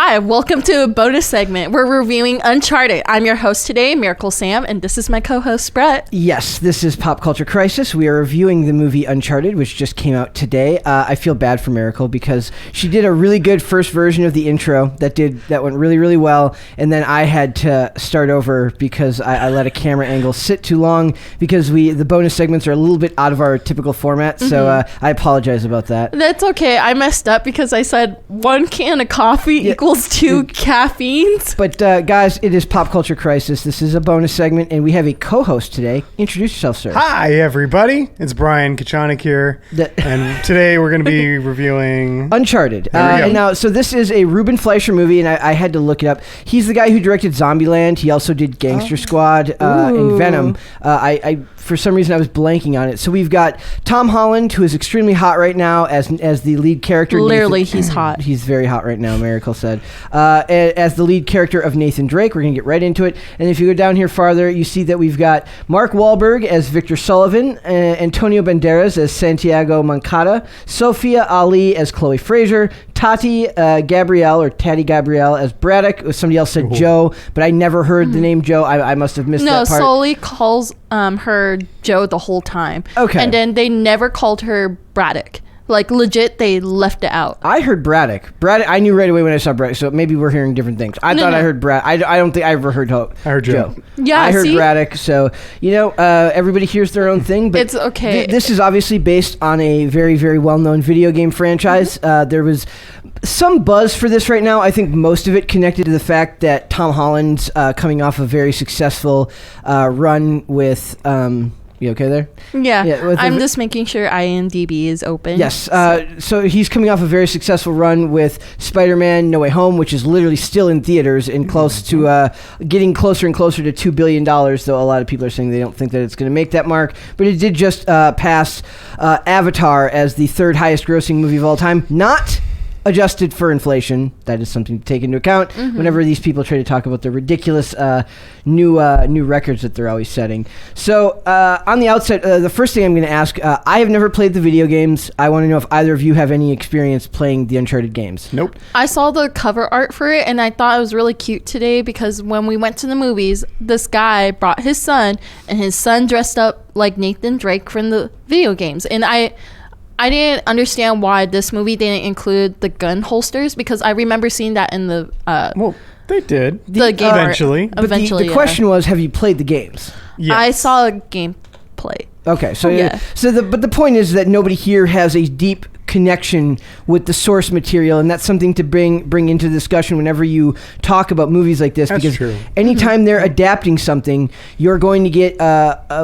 Hi, welcome to a bonus segment. We're reviewing Uncharted. I'm your host today, Miracle Sam, and this is my co-host, Brett. Yes, this is Pop Culture Crisis. We are reviewing the movie Uncharted, which just came out today. I feel bad for Miracle because she did a really good first version of the intro that went really, really well, and then I had to start over because I let a camera angle sit too long because the bonus segments are a little bit out of our typical format, so I apologize about that. That's okay. I messed up because I said 1 can of coffee equals 2 caffeines. But guys, it is Pop Culture Crisis. This is a bonus segment, and we have a co-host today. Introduce yourself, sir. Hi, everybody. It's Brian Kachanik here, and today we're going to be reviewing Uncharted. And now, so this is a Ruben Fleischer movie, and I had to look it up. He's the guy who directed Zombieland. He also did Gangster Squad and Venom. I for some reason I was blanking on it. So we've got Tom Holland, who is extremely hot right now as the lead character. Literally, he's hot. He's very hot right now, Miracle said. As the lead character of Nathan Drake. We're going to get right into it. And if you go down here farther, you see that we've got Mark Wahlberg as Victor Sullivan, Antonio Banderas as Santiago Moncada, Sophia Ali as Chloe Fraser, Tati Gabrielle as Braddock. Somebody else said Joe, but I never heard the name Joe. I must have missed that part. No, Sully calls her Joe the whole time. Okay. And then they never called her Braddock. Like, legit, they left it out. I heard Braddock. I knew right away when I saw Braddock, so maybe we're hearing different things. I heard Brad. I don't think I ever heard Joe. Yeah, I heard Braddock, so, everybody hears their own thing, but it's okay. This is obviously based on a very, very well-known video game franchise. There was some buzz for this right now. I think most of it connected to the fact that Tom Holland's coming off a very successful run with... You okay there? Yeah, I'm just making sure IMDb is open. Yes, so he's coming off a very successful run with Spider-Man No Way Home, which is literally still in theaters and close to getting closer and closer to $2 billion, though a lot of people are saying they don't think that it's going to make that mark. But it did just pass Avatar as the third highest grossing movie of all time, not adjusted for inflation. That is something to take into account whenever these people try to talk about the ridiculous new records that they're always setting. So on the outset, the first thing I'm going to ask, I have never played the video games. I want to know if either of you have any experience playing the Uncharted games. Nope. I saw the cover art for it, and I thought it was really cute today because when we went to the movies, this guy brought his son, and his son dressed up like Nathan Drake from the video games. And I didn't understand why this movie didn't include the gun holsters because I remember seeing that in the well, they did the game eventually. But the question was, have you played the games? Yes. I saw a gameplay. Okay, so yeah. But the point is that nobody here has a deep connection with the source material, and that's something to bring into discussion whenever you talk about movies like this. That's because true. Anytime they're adapting something, you're going to get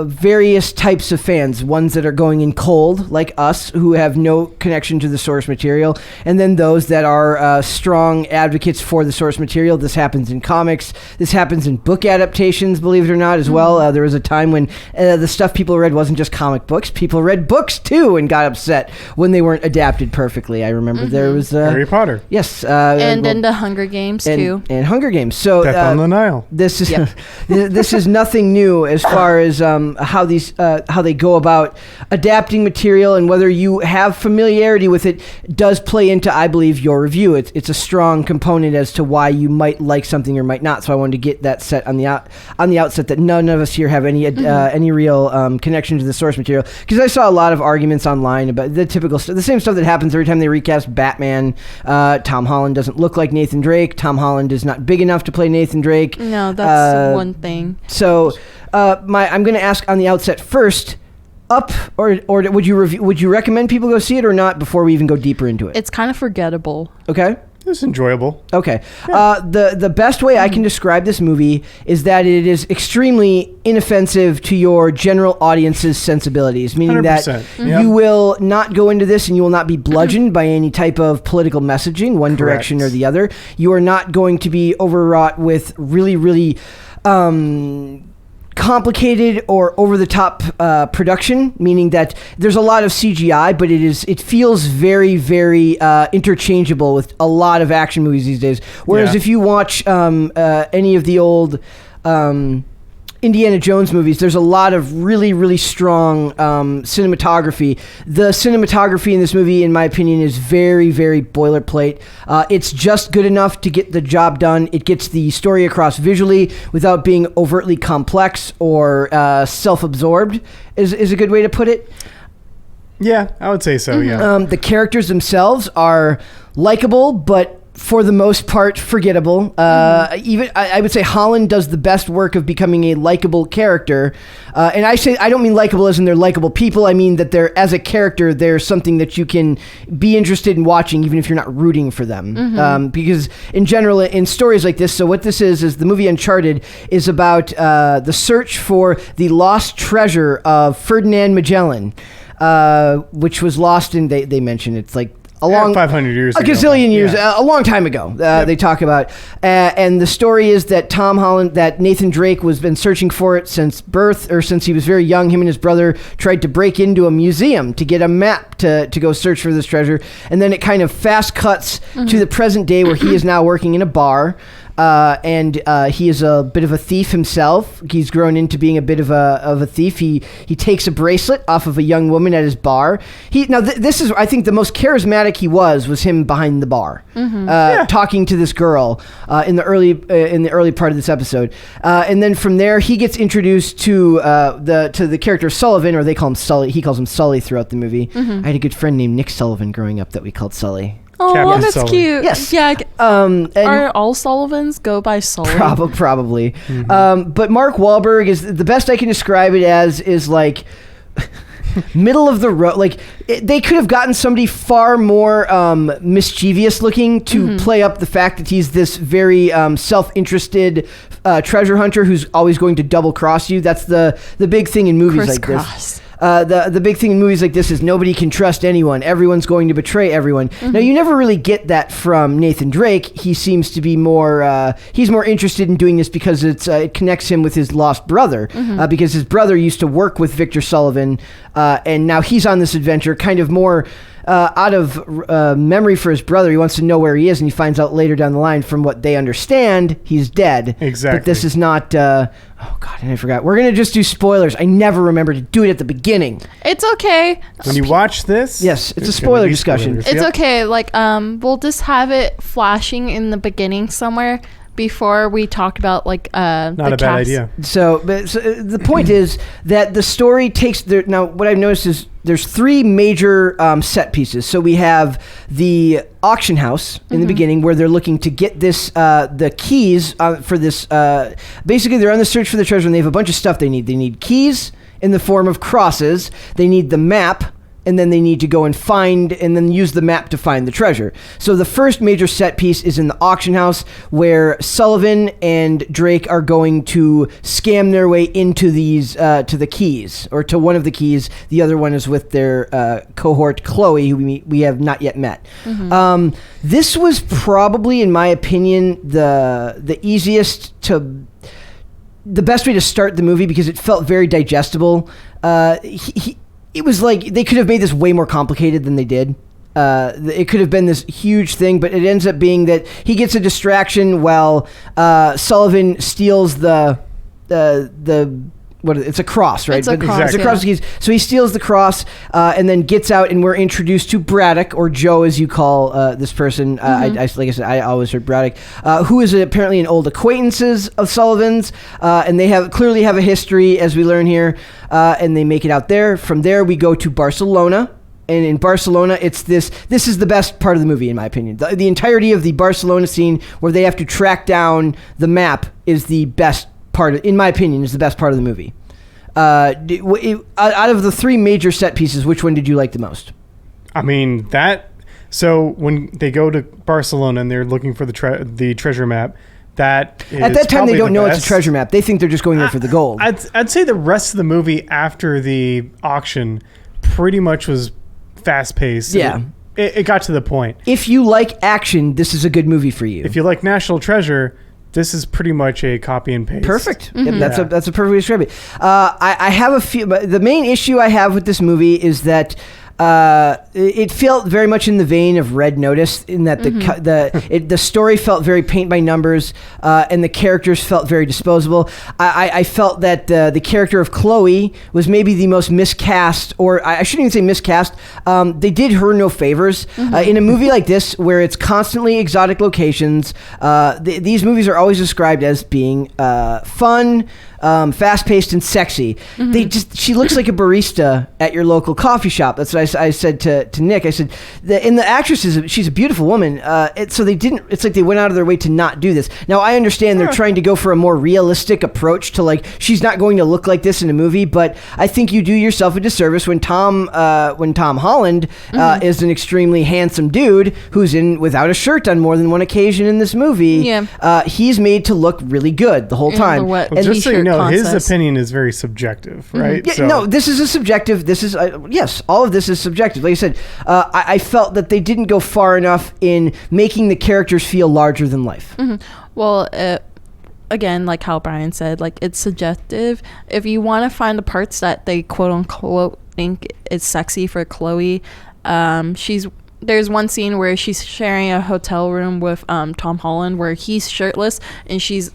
various types of fans. Ones that are going in cold, like us, who have no connection to the source material, and then those that are strong advocates for the source material. This happens in comics. This happens in book adaptations, believe it or not, as well. There was a time when the stuff people read wasn't just comic books. People read books too and got upset when they weren't adapted perfectly. I remember there was Harry Potter. Yes, and then the Hunger Games too. And Hunger Games. So Death on the Nile. This is this is nothing new as far as how they go about adapting material, and whether you have familiarity with it does play into, I believe, your review. It's a strong component as to why you might like something or might not. So I wanted to get that set on the outset that none of us here have any real connection to the source material, because I saw a lot of arguments online about the typical stuff, the same stuff that happens every time they recast Batman. Tom Holland doesn't look like Nathan Drake. Tom Holland is not big enough to play Nathan Drake. No, that's one thing. So I'm going to ask on the outset first, or would you recommend people go see it or not before we even go deeper into it? It's kind of forgettable. Okay. It's enjoyable. Okay. Yeah. The best way I can describe this movie is that it is extremely inoffensive to your general audience's sensibilities, meaning 100%. that you will not go into this and you will not be bludgeoned by any type of political messaging, one direction or the other. You are not going to be overwrought with really, really complicated or over-the-top production, meaning that there's a lot of CGI, but it feels very, very interchangeable with a lot of action movies these days. Whereas if you watch any of the old Indiana Jones movies, there's a lot of really, really strong cinematography. The cinematography in this movie, in my opinion, is very, very boilerplate. It's just good enough to get the job done. It gets the story across visually without being overtly complex or self-absorbed, is a good way to put it. Yeah, I would say so, yeah. The characters themselves are likable, but for the most part, forgettable. Even I would say Holland does the best work of becoming a likable character. And I don't mean likable as in they're likable people. I mean that they're, as a character, they're something that you can be interested in watching, even if you're not rooting for them. Because in general, in stories like this, so what this is the movie Uncharted is about the search for the lost treasure of Ferdinand Magellan, which was lost in, they mention it's like, 500 years ago. A gazillion years, a long time ago, they talk about. And the story is that that Nathan Drake was been searching for it since birth, or since he was very young. Him and his brother tried to break into a museum to get a map to go search for this treasure. And then it kind of fast cuts to the present day where he is now working in a bar. And he is a bit of a thief himself. He's grown into being a bit of a thief. He takes a bracelet off of a young woman at his bar. This is, I think, the most charismatic he was him behind the bar, talking to this girl in the early part of this episode. And then from there, he gets introduced to the character Sullivan, or they call him Sully. He calls him Sully throughout the movie. I had a good friend named Nick Sullivan growing up that we called Sully. Oh, Captain that's Sully. cute. Yes. Yeah. And Are all Sullivans go by Sully? Probably. But Mark Wahlberg is the best I can describe it as is like middle of the road. Like they could have gotten somebody far more mischievous looking to play up the fact that he's this very self-interested treasure hunter who's always going to double cross you. That's the big thing in movies like this. The big thing in movies like this is nobody can trust anyone. Everyone's going to betray everyone. Now, you never really get that from Nathan Drake. He seems to be more, he's more interested in doing this because it connects him with his lost brother, because his brother used to work with Victor Sullivan, and now he's on this adventure kind of more out of memory for his brother. He wants to know where he is, and he finds out later down the line from what they understand, he's dead. Exactly. But this is not... oh, God, and I forgot. We're going to just do spoilers. I never remember to do it at the beginning. It's okay. When you watch this... Yes, it's a spoiler discussion. It's okay. Like, we'll just have it flashing in the beginning somewhere before we talk about, like, Not a bad idea. So the point is that the story takes... Now, what I've noticed is there's three major set pieces. So we have the auction house in the beginning where they're looking to get this the keys for this. Basically, they're on the search for the treasure, and they have a bunch of stuff they need. They need keys in the form of crosses. They need the map, and then they need to go and find and then use the map to find the treasure. So the first major set piece is in the auction house where Sullivan and Drake are going to scam their way into these to the keys, or to one of the keys. The other one is with their cohort Chloe, who we have not yet met. This was probably, in my opinion, the easiest to... the best way to start the movie because it felt very digestible. It was like they could have made this way more complicated than they did. It could have been this huge thing, but it ends up being that he gets a distraction while Sullivan steals it's a cross, right? It's a cross, It's a cross. yeah. So he steals the cross and then gets out, and we're introduced to Braddock, or Joe, as you call this person. Like I said, I always heard Braddock, who is apparently an old acquaintances of Sullivan's, and they clearly have a history, as we learn here, and they make it out there. From there, we go to Barcelona. And in Barcelona, it's this is the best part of the movie, in my opinion. The entirety of the Barcelona scene where they have to track down the map is the best part, in my opinion, is the best part of the movie. Out of the three major set pieces, which one did you like the most? I mean, so when they go to Barcelona and they're looking for the treasure map, that is at that time they don't know best. it's a treasure map. They think they're just going there for the gold. I'd say the rest of the movie after the auction pretty much was fast paced. Yeah. It got to the point. If you like action, this is a good movie for you. If you like National Treasure, this is pretty much a copy and paste. Perfect. Yep, that's a perfect way to describe it. I have a few. The main issue I have with this movie is that it felt very much in the vein of Red Notice, in that the story felt very paint by numbers, and the characters felt very disposable. I felt that the character of Chloe was maybe the most miscast, or I shouldn't even say miscast. They did her no favors. In a movie like this, where it's constantly exotic locations, these movies are always described as being fun, fast-paced, and sexy. She looks like a barista at your local coffee shop. That's what I said to Nick. I said, and the actress she's a beautiful woman. So it's like they went out of their way to not do this. Now I understand they're trying to go for a more realistic approach to, like, she's not going to look like this in a movie, but I think you do yourself a disservice when Tom Holland is an extremely handsome dude who's in without a shirt on more than one occasion in this movie. Yeah. He's made to look really good the whole time. Well, just so you know, his opinion is very subjective, right? Yeah, no, this is a subjective. This is yes, all of this is subjective. Like I said, I felt that they didn't go far enough in making the characters feel larger than life. Well, again, like how Brian said, like, it's subjective. If you want to find the parts that they quote unquote think is sexy for Chloe, there's one scene where she's sharing a hotel room with Tom Holland, where he's shirtless and she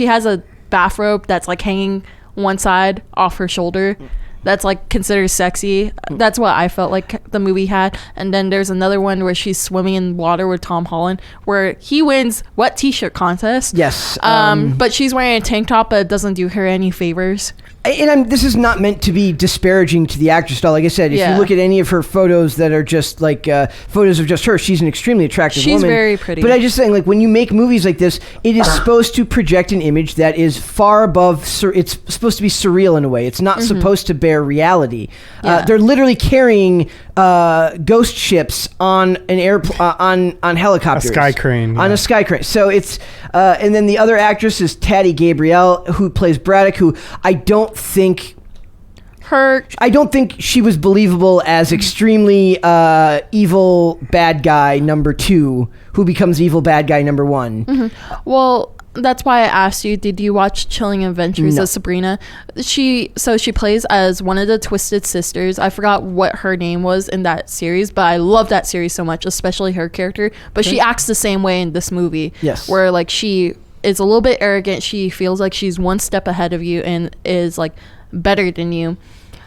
has a bathrobe that's like hanging one side off her shoulder. That's like considered sexy. That's what I felt like the movie had. And then there's another one where she's swimming in water with Tom Holland, where he wins wet t-shirt contest. Yes. But she's wearing a tank top, but it doesn't do her any favors. And this is not meant to be disparaging to the actress at all. Like I said, if you look at any of her photos that are just like photos of just her, she's an extremely attractive woman. She's very pretty. But I just saying, like, when you make movies like this, it is supposed to project an image that is far above. It's supposed to be surreal in a way. It's not supposed to bear reality. They're literally carrying ghost ships on an on helicopters. A sky crane. On a sky crane. So it's and then the other actress is Tati Gabrielle, who plays Braddock, who I don't think she was believable as extremely evil bad guy number 2 who becomes evil bad guy number 1. Well, that's why I asked you, did you watch Chilling Adventures of Sabrina? She plays as one of the Twisted Sisters. I forgot what her name was in that series, but I love that series so much, especially her character. But she acts the same way in this movie. Yes. Where, like, she is a little bit arrogant. She feels like she's one step ahead of you and is, like, better than you.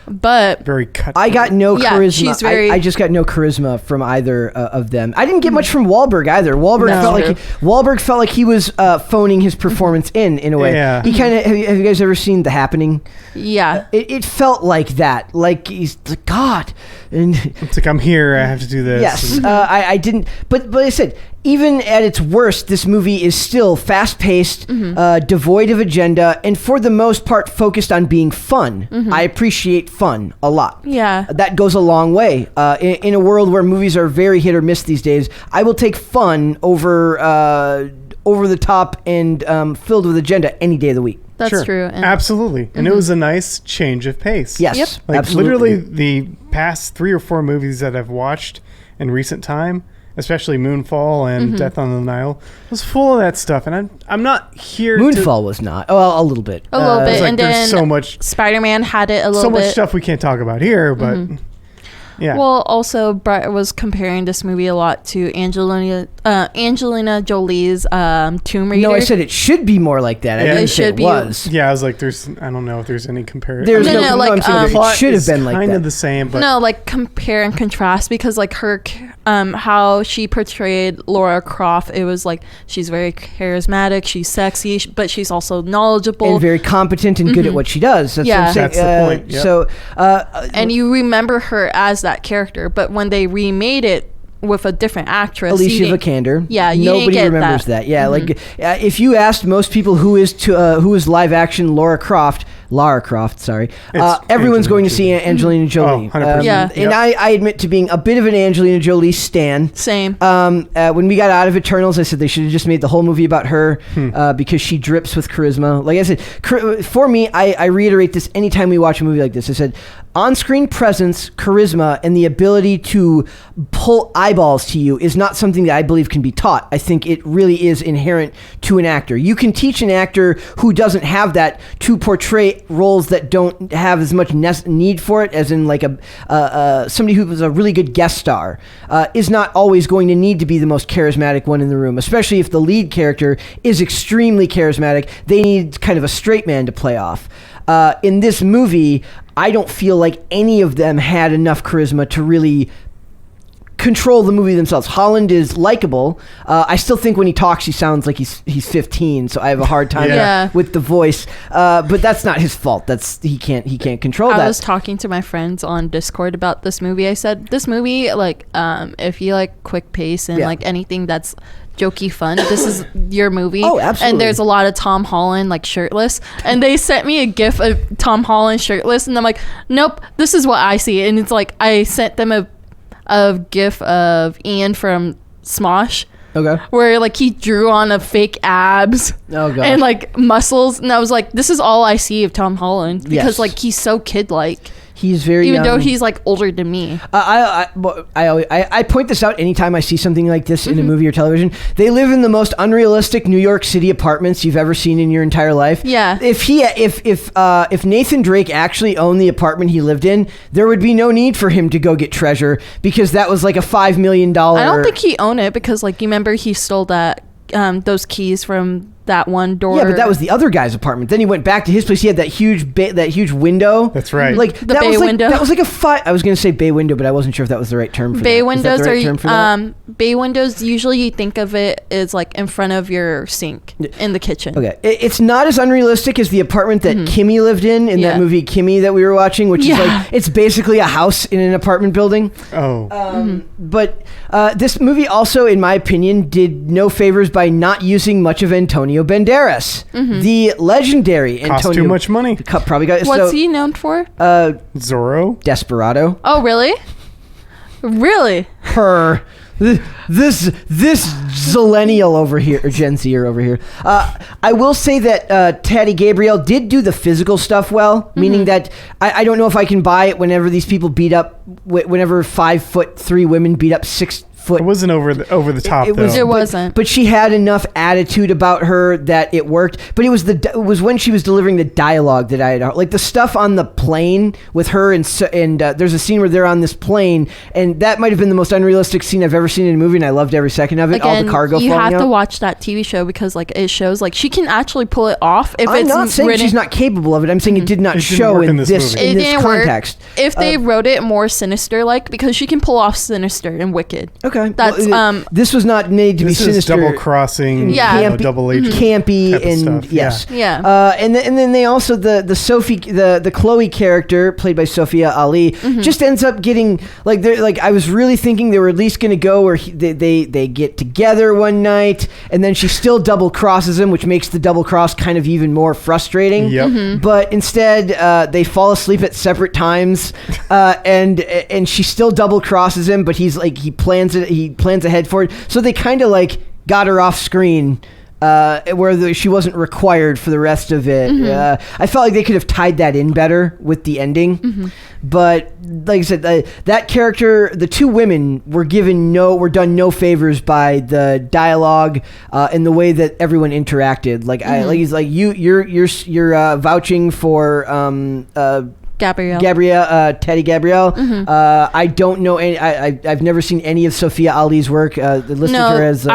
But very cut. I got no charisma. She's very, I just got no charisma from either of them. I didn't get much from Wahlberg either. Wahlberg felt like he was phoning his performance in a way. Yeah. He kind of. Have you guys ever seen The Happening? Yeah. It felt like that. Like he's like God, and it's like, I'm here. I have to do this. Yes. I didn't. But I said, even at its worst, this movie is still fast-paced, devoid of agenda, and for the most part focused on being fun. I appreciate fun a lot. Yeah. That goes a long way. In a world where movies are very hit or miss these days, I will take fun over the top and filled with agenda any day of the week. That's true. And absolutely. And it was a nice change of pace. Yes. Yep. Like, absolutely. literally the past 3 or 4 movies that I've watched in recent time, especially Moonfall and Death on the Nile, was full of that stuff. And I'm not here Moonfall was not. Oh, well, a little bit. A little bit. Like, and there's then so much Spider-Man had it a little bit. So much stuff we can't talk about here, but yeah. Well, also, Brett was comparing this movie a lot to Angelina Jolie's Tomb Raider. No, I said it should be more like that. I didn't say it was. Yeah, I was like, I don't know if there's any comparison. There's it should have been like that. Kind of the same, but no, like, compare and contrast, because like her, how she portrayed Laura Croft, it was like she's very charismatic, she's sexy, but she's also knowledgeable and very competent and good at what she does. That's what I'm saying. That's the point. Yep. So, and you remember her as that character, but when they remade it with a different actress, Alicia Vikander. Yeah, nobody remembers that. Yeah, like if you asked most people who is live action Lara Croft, sorry, everyone's going to see Angelina Jolie. 100%. Yeah. And I admit to being a bit of an Angelina Jolie stan. Same. When we got out of Eternals, I said they should have just made the whole movie about her because she drips with charisma. Like I said, for me, I reiterate this anytime we watch a movie like this. I said, on-screen presence, charisma, and the ability to pull eyeballs to you is not something that I believe can be taught. I think it really is inherent to an actor. You can teach an actor who doesn't have that to portray roles that don't have as much need for it, as in like somebody who was a really good guest star is not always going to need to be the most charismatic one in the room, especially if the lead character is extremely charismatic. They need kind of a straight man to play off. In this movie, I don't feel like any of them had enough charisma to really control the movie themselves. Holland is likable. I still think when he talks, he sounds like he's 15, so I have a hard time with the voice. But that's not his fault. He can't control that. I was talking to my friends on Discord about this movie. I said, this movie, like, if you like quick pace and like anything that's jokey fun, this is your movie. Oh, absolutely. And there's a lot of Tom Holland like shirtless, and they sent me a gif of Tom Holland shirtless, and I'm like, nope, this is what I see. And it's like, I sent them a gif of Ian from Smosh, where like he drew on a fake abs and like muscles, and I was like, this is all I see of Tom Holland, because like he's so kid-like. He's very even young. though he's like older than me. I point this out anytime I see something like this in a movie or television. They live in the most unrealistic New York City apartments you've ever seen in your entire life. Yeah. If Nathan Drake actually owned the apartment he lived in, there would be no need for him to go get Treasure, because that was like a $5 million. I don't think he owned it, because like, you remember he stole that those keys from that one door. Yeah, but that was the other guy's apartment. Then he went back to his place. He had that huge window. That's right. Like the that bay was like, window. That was like I was going to say bay window, but I wasn't sure if that was the right term for bay that. Windows. Is that the right term for that? Bay windows, usually you think of it as like in front of your sink in the kitchen. Okay, it's not as unrealistic as the apartment that Kimmy lived in that movie Kimmy that we were watching, which is like, it's basically a house in an apartment building. But this movie also, in my opinion, did no favors by not using much of Antonio Banderas. The legendary Antonio. Cost too much money. Probably got. What's he known for? Zorro. Desperado. Oh, really? Really? This zillennial over here, or Gen Zer over here. I will say that Taddy Gabrielle did do the physical stuff well, meaning that I don't know if I can buy it whenever these people beat up, whenever 5'3" women beat up 6 foot. It wasn't over the top. It wasn't. But she had enough attitude about her that it worked. But it was when she was delivering the dialogue that I had, like the stuff on the plane with her, and there's a scene where they're on this plane, and that might have been the most unrealistic scene I've ever seen in a movie, and I loved every second of it. Again, all the cargo you falling have to out. watch that TV show, because like it shows like she can actually pull it off. If I'm it's not saying she's not capable of it. I'm saying it did not show in this movie. It didn't context. Work. If they wrote it more sinister, like, because she can pull off Sinister and Wicked. Okay, that's this was not made to be sinister. This is double crossing, double agent, campy, and stuff. yes, and then they also the Sophie, the Chloe character played by Sophia Ali just ends up getting like I was really thinking they were at least going to go where they get together one night, and then she still double crosses him, which makes the double cross kind of even more frustrating. But instead they fall asleep at separate times, and she still double crosses him, but he's like he plans ahead for it. So they kind of like got her off screen, where she wasn't required for the rest of it. I felt like they could have tied that in better with the ending. But like I said, that character, the two women were done no favors by the dialogue and the way that everyone interacted. Like he's like you're vouching for Teddy Gabrielle. I don't know any. I've never seen any of Sophia Ali's work. Listed her as.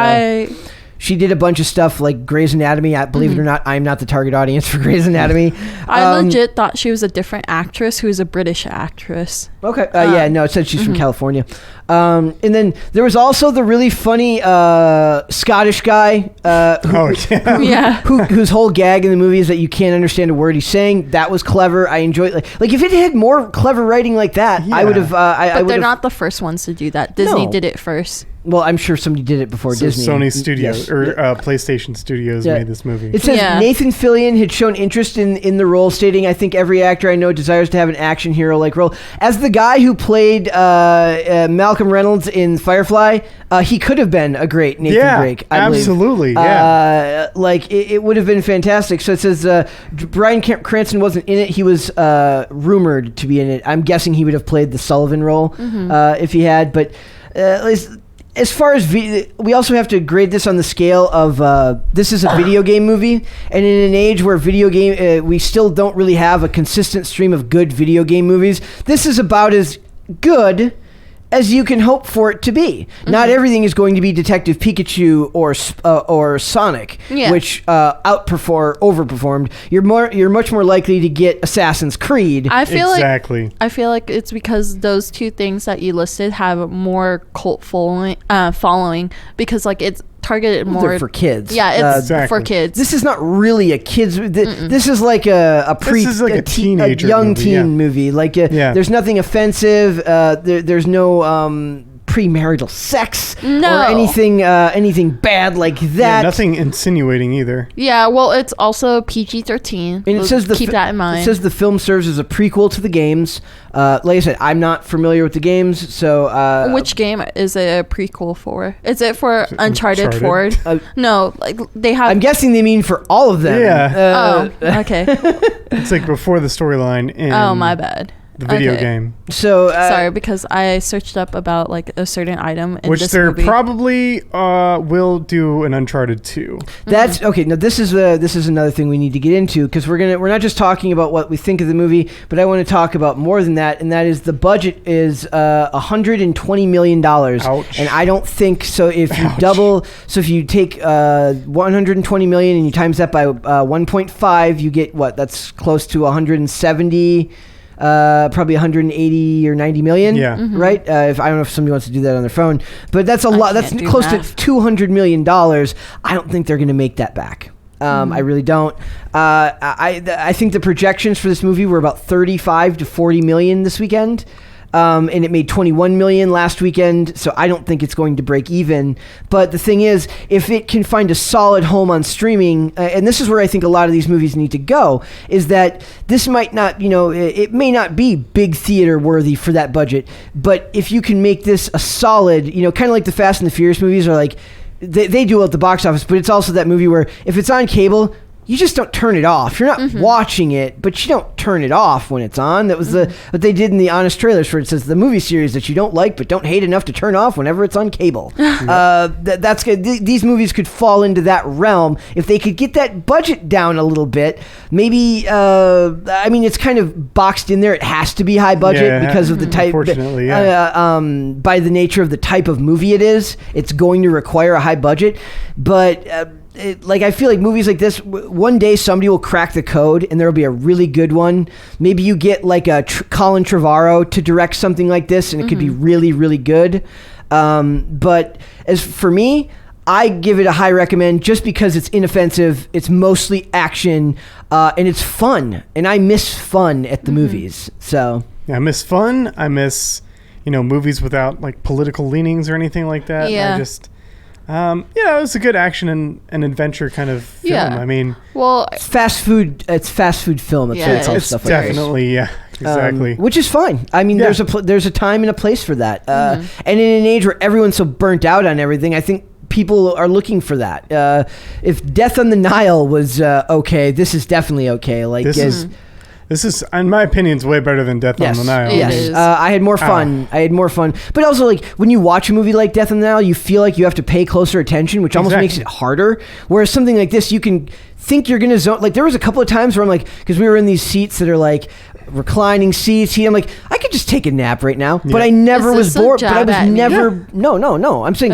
She did a bunch of stuff like Grey's Anatomy. Believe it or not, I'm not the target audience for Grey's Anatomy. I legit thought she was a different actress who is a British actress. Okay. It said she's from California. And then there was also the really funny Scottish guy whose whole gag in the movie is that you can't understand a word he's saying. That was clever. I enjoyed like if it had more clever writing like that, I would have. But they're not the first ones to do that. Disney did it first. Well, I'm sure somebody did it before So Disney. Sony Studios Yes. or PlayStation Studios made this movie. It says Yeah. Nathan Fillion had shown interest in the role, stating, "I think every actor I know desires to have an action hero-like role." As the guy who played Malcolm Reynolds in Firefly, he could have been a great Nathan Drake. I believe. Absolutely. Like it would have been fantastic. So it says Bryan Cranston wasn't in it. He was rumored to be in it. I'm guessing he would have played the Sullivan role if he had. But as far as we also have to grade this on the scale of this is a video game movie, and in an age where we still don't really have a consistent stream of good video game movies, this is about as good as you can hope for it to be. Not everything is going to be Detective Pikachu or Sonic, which overperformed. You're much more likely to get Assassin's Creed. I feel exactly. I feel like it's because those two things that you listed have more cult following because like it's targeted more They're for kids. Yeah, it's Exactly. for kids. This is not really a kids. This is like a teenager young movie, teen movie. Like there's nothing offensive. There's no premarital sex or anything bad like that. Yeah, nothing insinuating either. Yeah, well, it's also PG-13. And it says keep that in mind. It says the film serves as a prequel to the games. Like I said, I'm not familiar with the games, so which game is it a prequel for? Is it for Uncharted 4? No, like they have. I'm guessing they mean for all of them. Yeah. Okay. It's like before the storyline in Oh, my bad. the video game. So sorry, because I searched up about like a certain item in which this they're movie. probably will do an Uncharted 2. That's okay. Now this is another thing we need to get into because we're not just talking about what we think of the movie, but I want to talk about more than that, and that is the budget is $120 million. Ouch. And I don't think so. If you take 120 million and you times that by 1.5, you get what? That's close to 170. Probably 180 or 90 million. Yeah. Right. If I don't know if somebody wants to do that on their phone, but that's a lot. That's close to $200 million. I don't think they're going to make that back. I really don't. I think the projections for this movie were about 35 to 40 million this weekend. And it made 21 million last weekend, so I don't think it's going to break even. But the thing is, if it can find a solid home on streaming, and this is where I think a lot of these movies need to go, is that this might not, it may not be big theater worthy for that budget, but if you can make this a solid, kind of like the Fast and the Furious movies are like, they do well at the box office, but it's also that movie where if it's on cable, you just don't turn it off. You're not watching it, but you don't turn it off when it's on. That was what they did in the Honest Trailers, where it says the movie series that you don't like but don't hate enough to turn off whenever it's on cable. That's good. These movies could fall into that realm if they could get that budget down a little bit. Maybe it's kind of boxed in there. It has to be high budget because of the type. Unfortunately, by the nature of the type of movie it is, it's going to require a high budget, but. I feel like movies like this, one day somebody will crack the code and there will be a really good one. Maybe you get like a Colin Trevorrow to direct something like this and it could be really, really good. But as for me, I give it a high recommend just because it's inoffensive. It's mostly action and it's fun. And I miss fun at the movies. So yeah, I miss fun. I miss, movies without like political leanings or anything like that. Yeah. I just... it was a good action and adventure kind of film. Yeah. I mean, well, it's fast food film. It's stuff definitely exactly. Which is fine. I mean, there's a time and a place for that. And in an age where everyone's so burnt out on everything, I think people are looking for that. If Death on the Nile was okay, this is definitely okay. Like This is, in my opinion, way better than Death on the Nile. Yes. I had more fun. But also, like, when you watch a movie like Death on the Nile, you feel like you have to pay closer attention, which almost makes it harder. Whereas something like this, you can think you're going to zone. Like, there was a couple of times where I'm like, because we were in these seats that are like reclining seats. I'm like, I could just take a nap right now. But I never was bored. But I was never. No. I'm saying,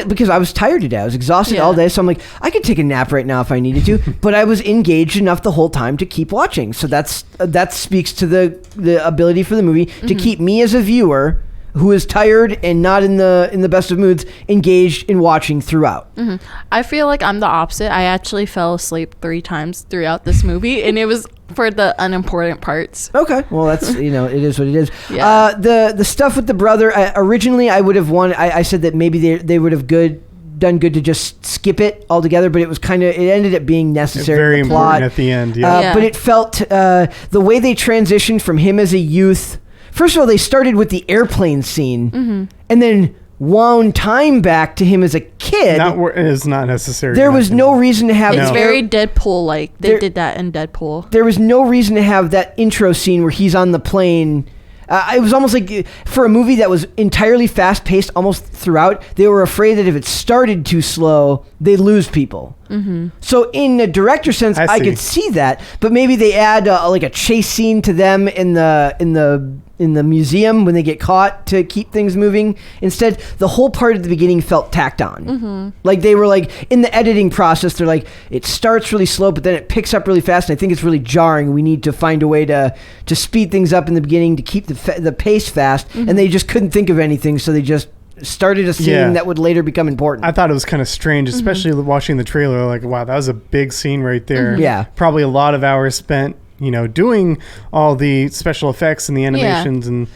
because I was tired today. I was exhausted all day. So I'm like, I could take a nap right now if I needed to. But I was engaged enough the whole time to keep watching. So that speaks to the ability for the movie to keep me as a viewer who is tired and not in the best of moods engaged in watching throughout. I feel like I'm the opposite. I actually fell asleep 3 times throughout this movie, and it was for the unimportant parts. Okay, well that's it is what it is. Yeah. The stuff with the brother, originally I would have wanted. I said that maybe they would have done good to just skip it altogether, but it was it ended up being necessary. Very in the plot. important at the end. Yeah. But it felt the way they transitioned from him as a youth. First of all, they started with the airplane scene, and then wound time back to him as a kid. Is not necessary. There was no reason to have. It's very Deadpool-like. They did that in Deadpool. There was no reason to have that intro scene where he's on the plane. It was almost like for a movie that was entirely fast-paced almost throughout, they were afraid that if it started too slow, they'd lose people. So in the director sense, I could see that, but maybe they add like a chase scene to them in the museum when they get caught to keep things moving. Instead, the whole part at the beginning felt tacked on. Like they were like in the editing process, they're like, it starts really slow, but then it picks up really fast. And I think it's really jarring. We need to find a way to speed things up in the beginning to keep the pace fast. And they just couldn't think of anything, so they just started a scene that would later become important. I thought it was kind of strange, especially watching the trailer. Like, wow, that was a big scene right there. Yeah. Probably a lot of hours spent, doing all the special effects and the animations and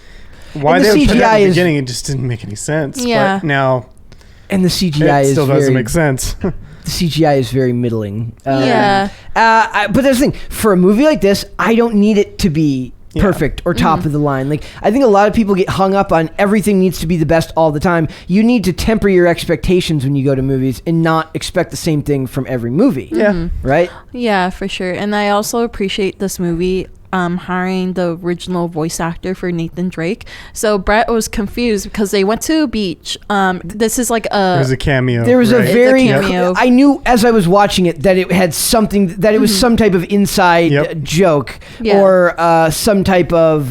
why and they CGI put that in the beginning, it just didn't make any sense. Yeah. But now And the CGI it is still doesn't make sense. The CGI is very middling. Yeah. But there's the thing, for a movie like this, I don't need it to be perfect or top of the line. Like, I think a lot of people get hung up on everything needs to be the best all the time. You need to temper your expectations when you go to movies and not expect the same thing from every movie. Yeah. Right? Yeah, for sure. And I also appreciate this movie hiring the original voice actor for Nathan Drake. So Brett was confused because they went to a beach. This is like There was a cameo. There was a It's a very cameo. I knew as I was watching it that it had something, that it was some type of inside joke or some type of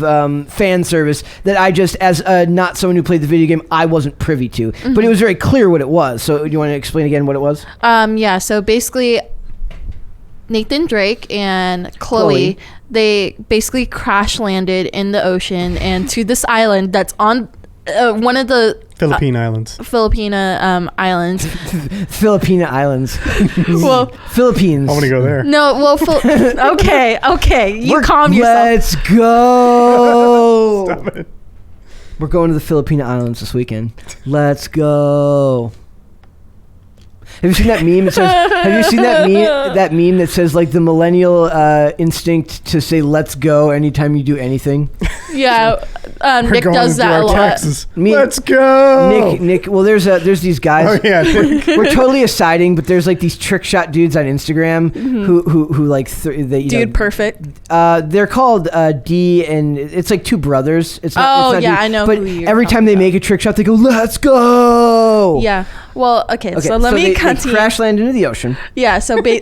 fan service that I just, as not someone who played the video game, I wasn't privy to. But it was very clear what it was. So do you want to explain again what it was? Yeah, so basically Nathan Drake and Chloe, they basically crash landed in the ocean and to this island that's on one of the Philippine Islands. Filipina islands. Filipina Islands. Well, Philippines. I want to go there. no, well, okay. You calm yourself. Let's go. Stop it. We're going to the Filipina Islands this weekend. Let's go. Have you seen that meme? Have you seen that meme that says like the millennial instinct to say "let's go" anytime you do anything? Yeah, We're Nick going does to do that our a lot. taxes. Me- Let's go. Nick. Well, there's these guys. Oh yeah. Nick. We're totally assiding, but there's like these trick shot dudes on Instagram who like Dude, perfect. they're called D, and it's like two brothers. It's not yeah, D, I know But who you're every time talking they about. make a trick shot, they go, "Let's go." Yeah. Well, okay. So let me they continue. crash land into the ocean. Yeah. So okay,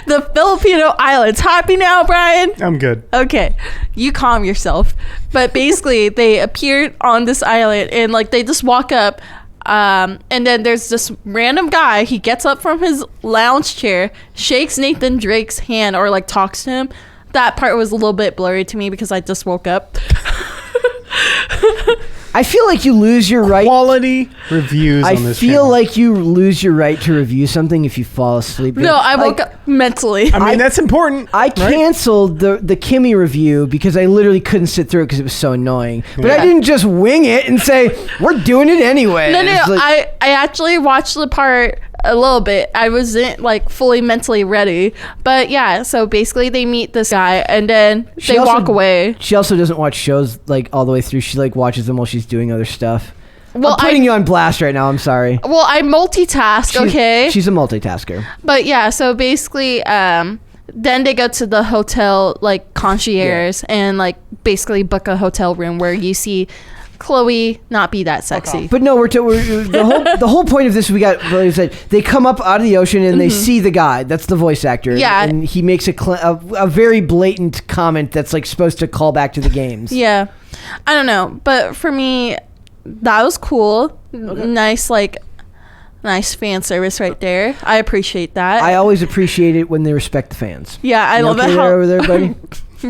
the Filipino Islands. Happy now, Brian? I'm good. Okay, you calm yourself. But basically, they appeared on this island and like they just walk up, and then there's this random guy. He gets up from his lounge chair, shakes Nathan Drake's hand, or like talks to him. That part was a little bit blurry to me because I just woke up. I feel like you lose your right. Quality reviews on this I feel channel. like you lose your right to review something if you fall asleep. No, I woke up mentally. I mean, that's important. I right? canceled the Kimmy review because I literally couldn't sit through it because it was so annoying. But Yeah. I didn't just wing it and say, we're doing it anyway. No, It's like- I actually watched the part a little bit. I wasn't like fully mentally ready. But yeah, so basically they meet this guy and then She they also- walk away. She also doesn't watch shows like all the way through. She like watches them while she's doing other stuff. Well, I'm putting you on blast right now. I'm sorry. Well, I multitask, okay? She's a multitasker. But yeah, so basically, then they go to the hotel, like, concierge and, like, basically book a hotel room where you see Chloe not be that sexy. But no, the whole point of this, we got really said they come up out of the ocean and they see the guy. That's the voice actor. Yeah. And he makes a very blatant comment that's like supposed to call back to the games. Yeah. I don't know. But for me, that was cool. Okay. Nice fan service right there. I appreciate that. I always appreciate it when they respect the fans. yeah, I You love okay it there, how over there, buddy.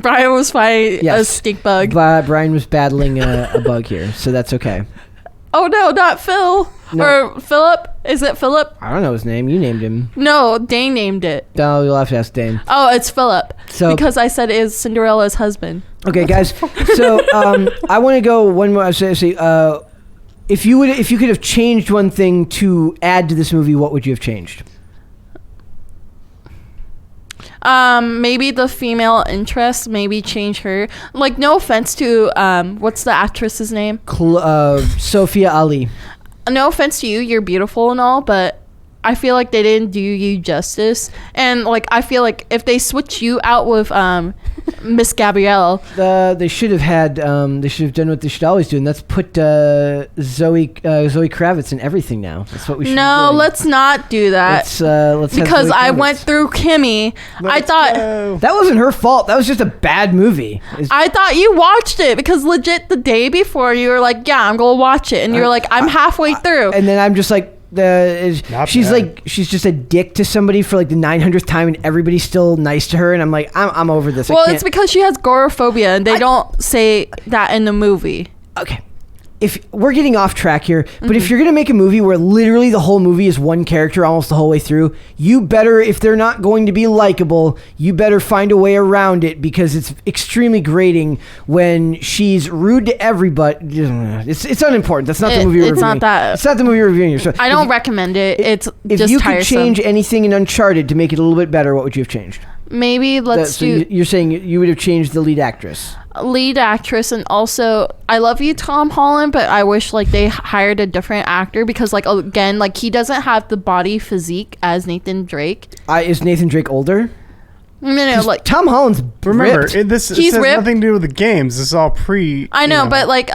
Brian was fighting a Yes. stink bug. Brian was battling a bug here, so that's okay. Oh no, not Phil. No. Or Philip. Is it Philip? I don't know his name. You named him. No, Dane named it. No, you'll have to ask Dane. Oh, it's Philip. So because I said it is Cinderella's husband. Okay, guys. So I want to go one more. If you could have changed one thing to add to this movie, what would you have changed? Maybe the female interest. Maybe change her. Like, no offense to what's the actress's name? Sophia Ali. No offense to you. You're beautiful and all, but I feel like they didn't do you justice. And like, I feel like if they switch you out with Miss Gabrielle, they should have had. They should have done what they should always do, and that's put Zoe Kravitz in everything now. That's what we should. No, do. let's not do that. Let's because have Zoe I Kravitz. went through Kimmy. I thought that wasn't her fault. That was just a bad movie. I thought you watched it because legit the day before you were like, yeah, I'm gonna watch it, and you're like, I'm halfway through, and then I'm just like. She's just a dick to somebody for like the 900th time, and everybody's still nice to her, and I'm like, I'm over this. Well, it's because she has agoraphobia, and they don't say that in the movie. Okay. If we're getting off track here, but if you're going to make a movie where literally the whole movie is one character almost the whole way through, you better, if they're not going to be likable, you better find a way around it, because it's extremely grating when she's rude to everybody. It's unimportant. That's not the movie you're reviewing. It's not the movie you're reviewing. So I don't recommend it. It's if just you tiresome. could change anything in Uncharted to make it a little bit better, what would you have changed? Maybe You're saying you would have changed the lead actress. Lead actress, and also I love you, Tom Holland, but I wish like they hired a different actor, because like again, like he doesn't have the body physique as Nathan Drake. Is Nathan Drake older? No, like Tom Holland's Remember, ripped. this He's has ripped. nothing to do with the games. This is all pre. I know, but like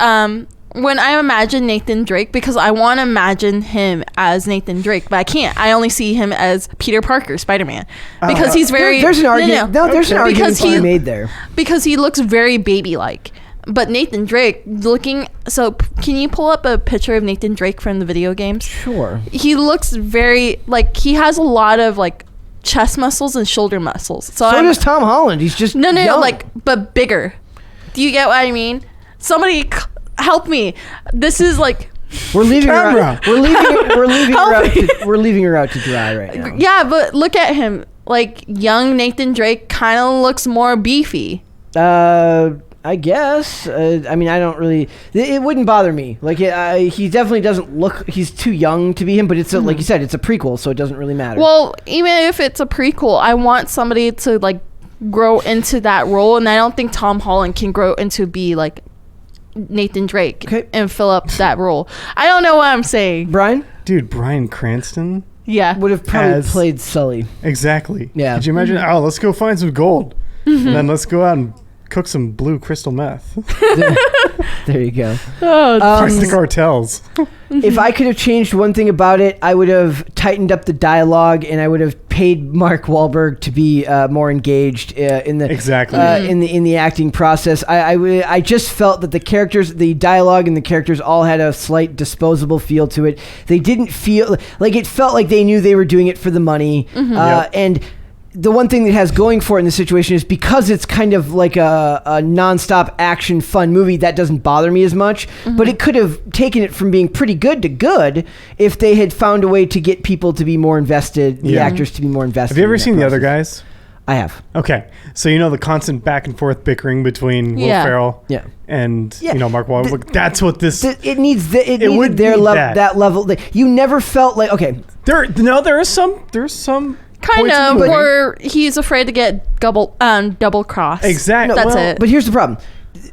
when I imagine Nathan Drake, because I want to imagine him as Nathan Drake, but I can't. I only see him as Peter Parker, Spider-Man, because he's very. There's an argument. No, there's an argument to be made there. Because he looks very baby-like. But Nathan Drake looking. So can you pull up a picture of Nathan Drake from the video games? Sure. He looks very like he has a lot of like chest muscles and shoulder muscles. So does Tom Holland. He's just no, young. like but bigger. Do you get what I mean? Somebody help me. This is like we're leaving her out. We're leaving her out to dry right now. Yeah, but look at him. Like young Nathan Drake kind of looks more beefy. I guess. I mean, I don't really. It wouldn't bother me. Like he definitely doesn't look. He's too young to be him. But it's like you said, it's a prequel, so it doesn't really matter. Well, even if it's a prequel, I want somebody to like grow into that role, and I don't think Tom Holland can grow into be like Nathan Drake and fill up that role. I don't know what I'm saying. Brian? Dude, Bryan Cranston? Yeah. Would have probably played Sully. Exactly. Yeah. Could you imagine? Oh, let's go find some gold. And then let's go out and cook some blue crystal meth. There you go. Press the cartels. If I could have changed one thing about it, I would have tightened up the dialogue, and I would have paid Mark Wahlberg to be more engaged in the in the acting process. I just felt that the characters, the dialogue, and the characters all had a slight disposable feel to it. They didn't feel like it felt like they knew they were doing it for the money, and. The one thing that has going for it in this situation is because it's kind of like a nonstop action fun movie, that doesn't bother me as much, but it could have taken it from being pretty good to good if they had found a way to get people to be more invested, the actors to be more invested. Have you ever seen The Other Guys? I have. Okay. So you know the constant back and forth bickering between Will Ferrell and Mark Wahlberg. That's what this it needs that level. You never felt like there is some kind of where he's afraid to get double crossed. Exactly. That's it. But here's the problem.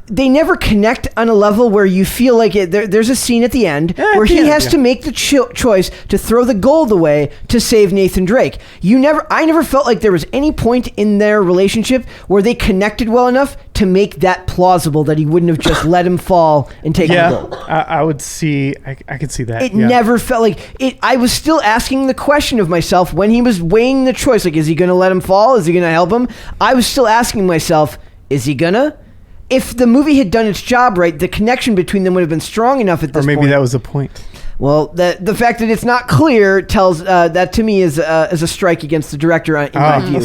They never connect on a level where you feel like it. There's a scene at the end where he has to make the choice to throw the gold away to save Nathan Drake. I never felt like there was any point in their relationship where they connected well enough to make that plausible that he wouldn't have just let him fall and take the gold. I would see. I could see that. It never felt like it. I was still asking the question of myself when he was weighing the choice. Like, is he going to let him fall? Is he going to help him? I was still asking myself, is he gonna? If the movie had done its job right, the connection between them would have been strong enough at this point. Or maybe that was the point. Well, the fact that it's not clear tells that to me is a strike against the director in my view.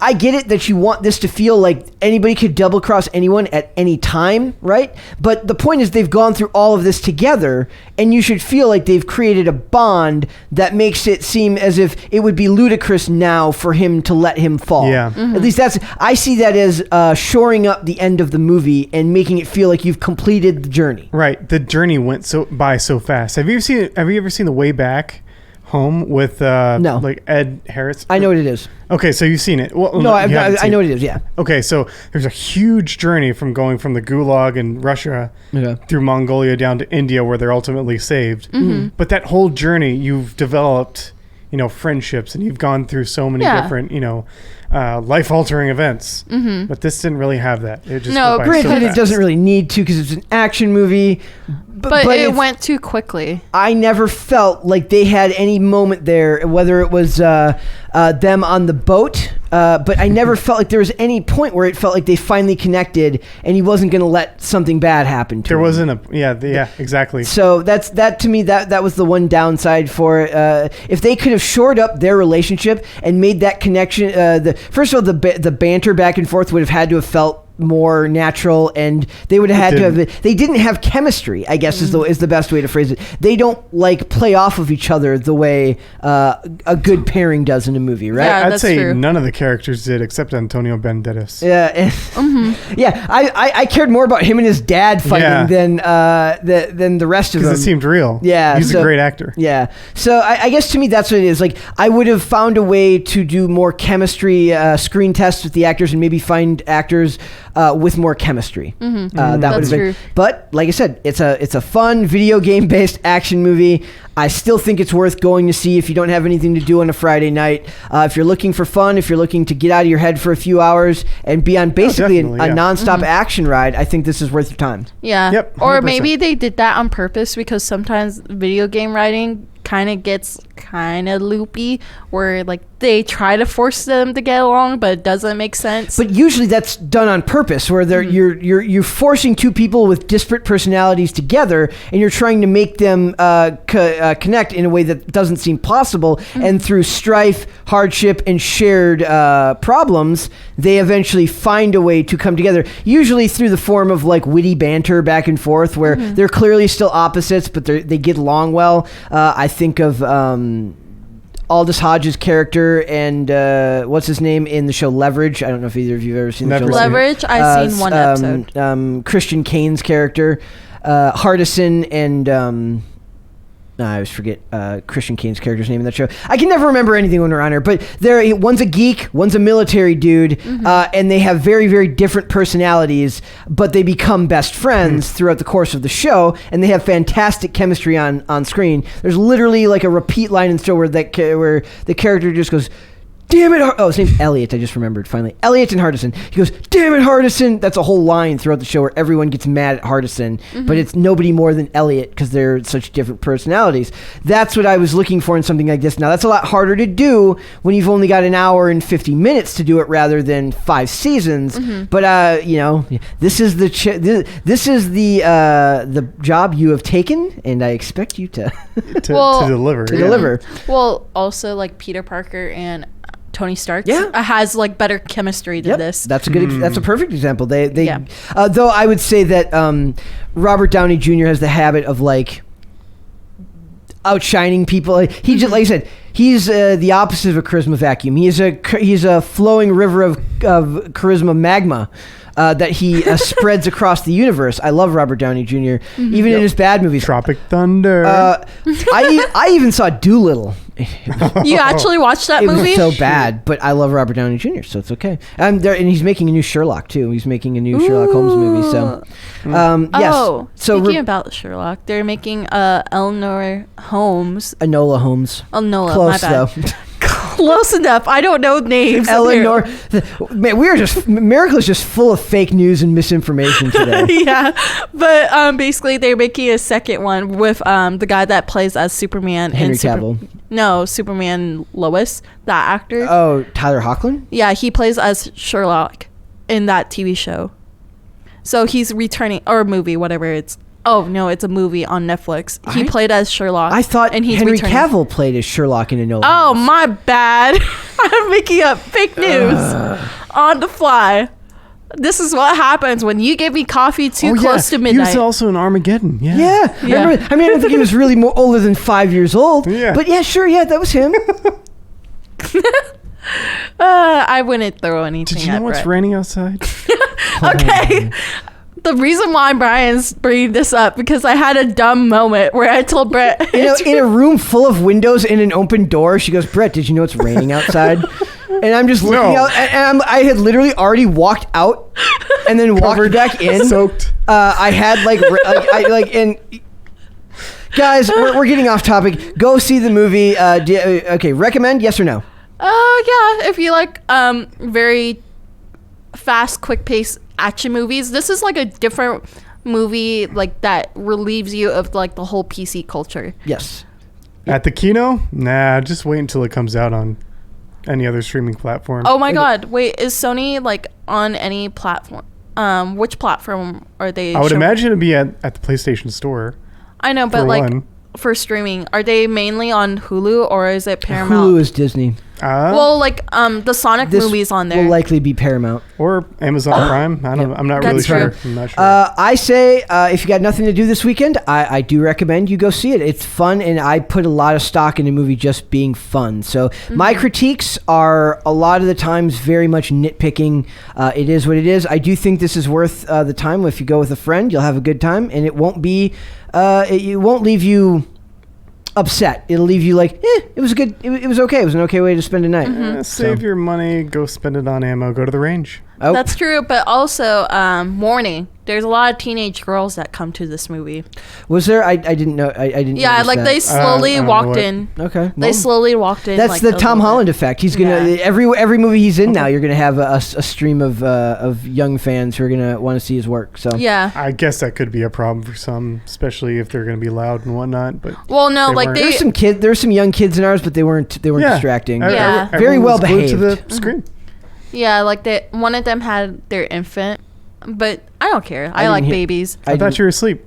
I get it that you want this to feel like anybody could double cross anyone at any time, right? But the point is they've gone through all of this together, and you should feel like they've created a bond that makes it seem as if it would be ludicrous now for him to let him fall. Yeah. At least I see that as shoring up the end of the movie and making it feel like you've completed the journey. Right. The journey went by so fast. Have you ever seen The Way Back Home with No. like Ed Harris? I know what it is. Okay, so you've seen it. Well, No, you haven't I seen know it. what it is, yeah. Okay, so there's a huge journey from going from the Gulag in Russia through Mongolia down to India, where they're ultimately saved. Mm-hmm. But that whole journey, you've developed, friendships, and you've gone through so many different, life-altering events. Mm-hmm. But this didn't really have that. It just No, went by so Granted, it fast. doesn't really need to because it's an action movie. But it it's- went too quickly. I never felt like they had any moment there, whether it was them on the boat, but I never felt like there was any point where it felt like they finally connected and he wasn't going to let something bad happen to There him. wasn't exactly. So that to me that was the one downside for it. If they could have shored up their relationship and made that connection, first of all, the banter back and forth would have had to have felt more natural, and they would have had to have. They didn't have chemistry, I guess is the best way to phrase it. They don't like play off of each other the way a good pairing does in a movie, right? Yeah, I'd that's say true. none of the characters did except Antonio Banderas. Yeah, yeah. I cared more about him and his dad fighting than the rest of them. Because it seemed real. Yeah, He's a great actor. Yeah. So I guess to me that's what it is. Like I would have found a way to do more chemistry screen tests with the actors and maybe find actors with more chemistry. That would have That's been. true. But like I said, it's a fun video game based action movie. I still think it's worth going to see if you don't have anything to do on a Friday night. If you're looking for fun, if you're looking to get out of your head for a few hours and be on basically a definitely, yeah. nonstop action ride, I think this is worth your time. Yeah. Yep, Or 100%. maybe they did that on purpose because sometimes video game writing kind of gets kind of loopy where like they try to force them to get along but it doesn't make sense. But usually that's done on purpose, where you're forcing two people with disparate personalities together, and you're trying to make them connect in a way that doesn't seem possible. And through strife, hardship, and shared problems, they eventually find a way to come together. Usually through the form of like witty banter back and forth, where they're clearly still opposites, but they get along well. I think of Aldous Hodge's character and what's his name in the show Leverage. I don't know if either of you have ever seen the show Never seen Leverage, I've seen one episode. Christian Kane's character, Hardison, and I always forget Christian Kane's character's name in that show. I can never remember anything when we're on here, but one's a geek, one's a military dude, and they have very, very different personalities, but they become best friends throughout the course of the show, and they have fantastic chemistry on screen. There's literally like a repeat line in the show where the character just goes, "Damn it!" Oh, his name's Elliot. I just remembered finally. Elliot and Hardison. He goes, "Damn it, Hardison!" That's a whole line throughout the show where everyone gets mad at Hardison, but it's nobody more than Elliot because they're such different personalities. That's what I was looking for in something like this. Now that's a lot harder to do when you've only got an hour and 50 minutes to do it rather than 5 seasons. But this is the job you have taken, and I expect you to to Well- deliver. to yeah. deliver. Well, also like Peter Parker and Tony Stark Yeah. has like better chemistry than this. That's a good. That's a perfect example. They Yeah. though I would say that Robert Downey Jr. has the habit of like outshining people. Like, he just like I said, he's the opposite of a charisma vacuum. He's a flowing river of charisma magma. That he spreads across the universe. I love Robert Downey Jr. Even in his bad movies. Tropic Thunder. I even saw Doolittle. You actually watched that It movie? was so bad, but I love Robert Downey Jr., so it's okay. And he's making a new Sherlock too. He's making a new Sherlock Holmes movie. So, yes. Oh, So speaking about Sherlock, they're making Eleanor Holmes. Enola Holmes. Enola, Close my bad. though. Close enough. I don't know names. Eleanor. Man, Miracle is just full of fake news and misinformation today. Yeah, but basically they're making a second one with the guy that plays as Superman Henry in Cavill. Superman Lois, that actor. Oh, Tyler Hoechlin? Yeah, he plays as Sherlock in that TV show. So he's returning, or movie, whatever it's. Oh no, it's a movie on Netflix. He played as Sherlock. I thought and he's Henry returning. Cavill played as Sherlock in Enola Oh, Holmes. my bad. I'm making up fake news on the fly. This is what happens when you give me coffee too close to midnight. He was also in Armageddon. Yeah. I remember, I mean, I don't think he was really more older than 5 years old. Yeah. But yeah, sure. Yeah, that was him. I wouldn't throw anything Did you know what's Brett. raining outside? Okay. The reason why Brian's bringing this up because I had a dumb moment where I told Brett In a room full of windows and an open door, she goes, Brett, did you know it's raining outside? And I'm just looking out, and I had literally already walked out and then walked back in. Soaked. I had and guys, we're getting off topic. Go see the movie. Okay, recommend? Yes or no? Yeah, if you like very fast, quick pace action movies, this is like a different movie like that relieves you of like the whole PC culture. Yes. At the Kino? Nah, just wait until it comes out on any other streaming platform. Oh my god, wait, is Sony like on any platform? Which platform are they I would showing? imagine it'd be at the PlayStation Store. I know, but for like one. for streaming, are they mainly on Hulu or is it Paramount? Hulu is Disney. Well, like the Sonic This movies on there. will likely be Paramount. Or Amazon Prime. I'm not really That's sure. true. I'm not sure. I say if you got nothing to do this weekend, I do recommend you go see it. It's fun, and I put a lot of stock in a movie just being fun. So my critiques are a lot of the times very much nitpicking. It is what it is. I do think this is worth the time. If you go with a friend, you'll have a good time, and it won't be. It won't leave you upset. It'll leave you like, it was good. It was okay. It was an okay way to spend a night. Save your money. Go spend it on ammo. Go to the range. Oh. That's true, but also warning. There's a lot of teenage girls that come to this movie. Was there? I didn't know. I didn't. Yeah, notice like that. they slowly I don't know walked what- in. Okay. They slowly walked in. That's like, the a Tom little Holland bit. effect. He's gonna Yeah. every movie he's in now. You're gonna have a stream of young fans who are gonna want to see his work. So Yeah. I guess that could be a problem for some, especially if they're going to be loud and whatnot. But Well, no, They like weren't. there's some young kids in ours, but they weren't distracting. Yeah. Very everyone well was glued to behaved. the screen. yeah, like one of them had their infant, but I don't care. I didn't like hear- babies. I thought you were asleep.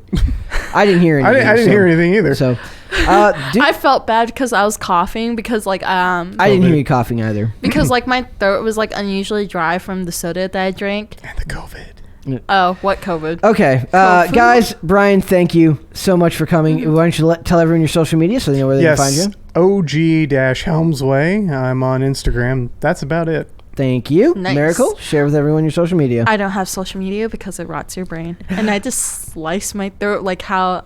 I didn't hear anything. I didn't hear anything either. So, dude, I felt bad because I was coughing because like I didn't hear you coughing either. because like my throat was like unusually dry from the soda that I drank. And the COVID. Oh, what COVID? Okay, Tofu? guys, Brian, thank you so much for coming. Why don't you tell everyone your social media so they know where they can find you? OG-Helms Way. I'm on Instagram. That's about it. Thank you. Nice. Miracle, share with everyone your social media. I don't have social media because it rots your brain, and I just slice my throat like how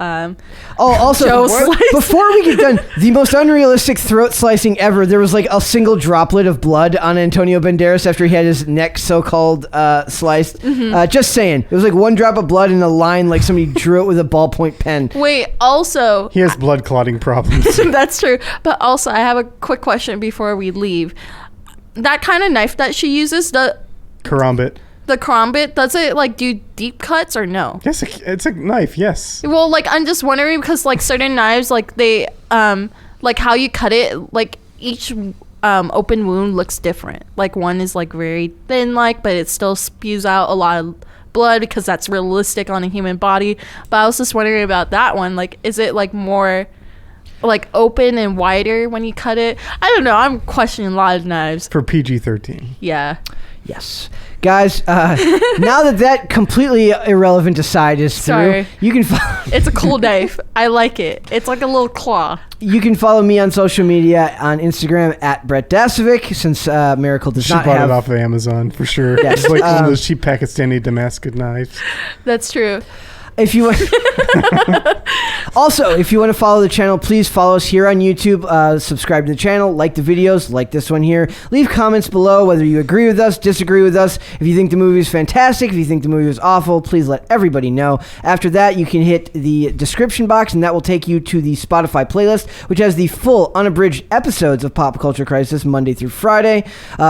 Also, Joe sliced. before we get done, the most unrealistic throat slicing ever, there was like a single droplet of blood on Antonio Banderas after he had his neck so-called sliced. Just saying. It was like one drop of blood in a line like somebody drew it with a ballpoint pen. Wait, also He has blood clotting problems. that's true, but also I have a quick question before we leave. That kind of knife that she uses, the Karambit. karambit, does it like do deep cuts or no? Yes, it's a knife, yes. Well, like I'm just wondering because like certain knives, like they like how you cut it, like each open wound looks different. Like one is like very thin, like, but it still spews out a lot of blood because that's realistic on a human body. But I was just wondering about that one. Like, is it like more like open and wider when you cut it? I don't know. I'm questioning a lot of knives. For PG-13. Yeah. Yes. Guys, now that completely irrelevant aside is Sorry. through, you can follow, It's a cool knife. I like it. It's like a little claw. you can follow me on social media on Instagram at Brett Dasovic, since Miracle does She not bought have... it off of Amazon, for sure. Yes. It's like one of those cheap Pakistani Damascus knives. That's true. If you want, also, if you want to follow the channel, please follow us here on YouTube. Subscribe to the channel, like the videos, like this one here. Leave comments below whether you agree with us, disagree with us. If you think the movie is fantastic, if you think the movie is awful, please let everybody know. After that, you can hit the description box, and that will take you to the Spotify playlist, which has the full unabridged episodes of Pop Culture Crisis Monday through Friday.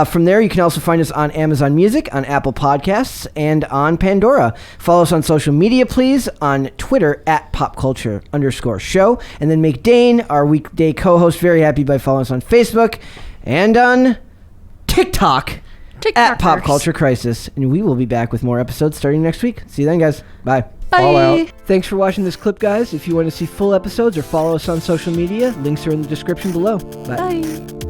From there, you can also find us on Amazon Music, on Apple Podcasts, and on Pandora. Follow us on social media, please. On Twitter at popculture_show, and then make Dane, our weekday co-host, very happy by following us on Facebook and on TikTok at Pop Culture Crisis. And we will be back with more episodes starting next week. See you then, guys. Bye. All out. Thanks for watching this clip, guys. If you want to see full episodes or follow us on social media, links are in the description below. Bye. Bye.